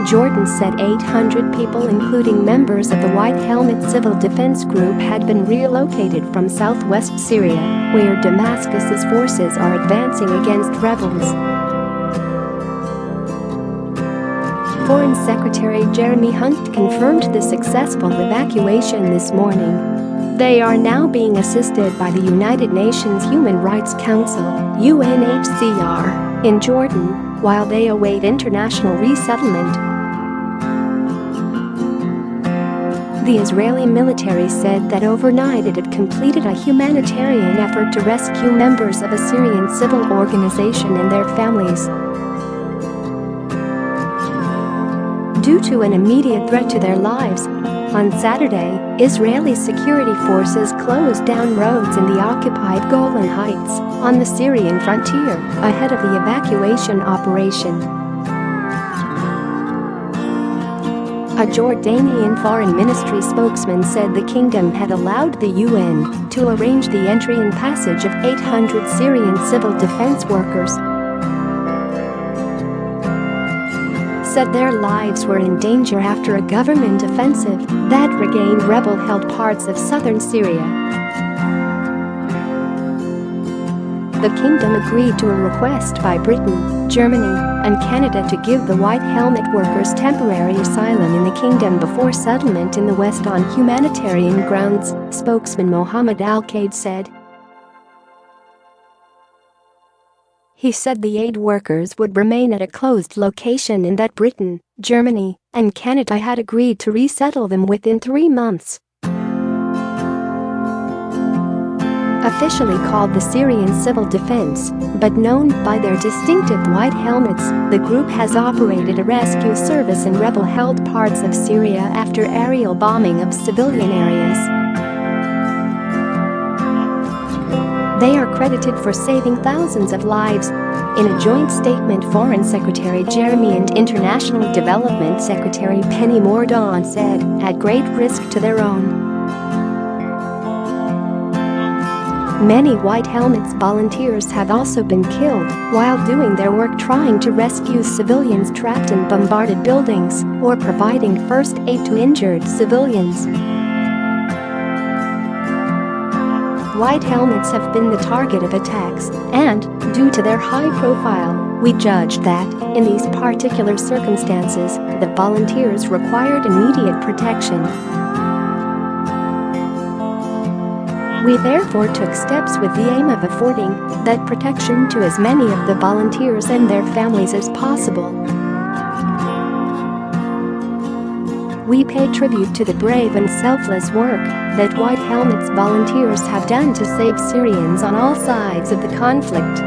Jordan said 800 people, including members of the White Helmets Civil Defense Group, had been relocated from southwest Syria, where Damascus's forces are advancing against rebels. Foreign Secretary Jeremy Hunt confirmed the successful evacuation this morning. They are now being assisted by the United Nations Human Rights Council (UNHCR) in Jordan, while they await international resettlement. The Israeli military said that overnight it had completed a humanitarian effort to rescue members of a Syrian civil organization and their families. Due to an immediate threat to their lives, on Saturday, Israeli security forces closed down roads in the occupied Golan Heights on the Syrian frontier ahead of the evacuation operation. A Jordanian foreign ministry spokesman said the kingdom had allowed the UN to arrange the entry and passage of 800 Syrian civil defense workers. Said their lives were in danger after a government offensive that regained rebel-held parts of southern Syria. The kingdom agreed to a request by Britain, Germany, and Canada to give the White Helmet workers temporary asylum in the kingdom before settlement in the West on humanitarian grounds, spokesman Mohammad al Kayed said. He said the aid workers would remain at a closed location and that Britain, Germany, and Canada had agreed to resettle them within 3 months. Officially called the Syrian Civil Defense, but known by their distinctive white helmets, the group has operated a rescue service in rebel-held parts of Syria after aerial bombing of civilian areas. They are credited for saving thousands of lives. In a joint statement, Foreign Secretary Jeremy and International Development Secretary Penny Mordaunt said, at great risk to their own. Many White Helmets volunteers have also been killed while doing their work trying to rescue civilians trapped in bombarded buildings or providing first aid to injured civilians. White Helmets have been the target of attacks, and, due to their high profile, we judged that, in these particular circumstances, the volunteers required immediate protection. We therefore took steps with the aim of affording that protection to as many of the volunteers and their families as possible. We pay tribute to the brave and selfless work that White Helmets volunteers have done to save Syrians on all sides of the conflict.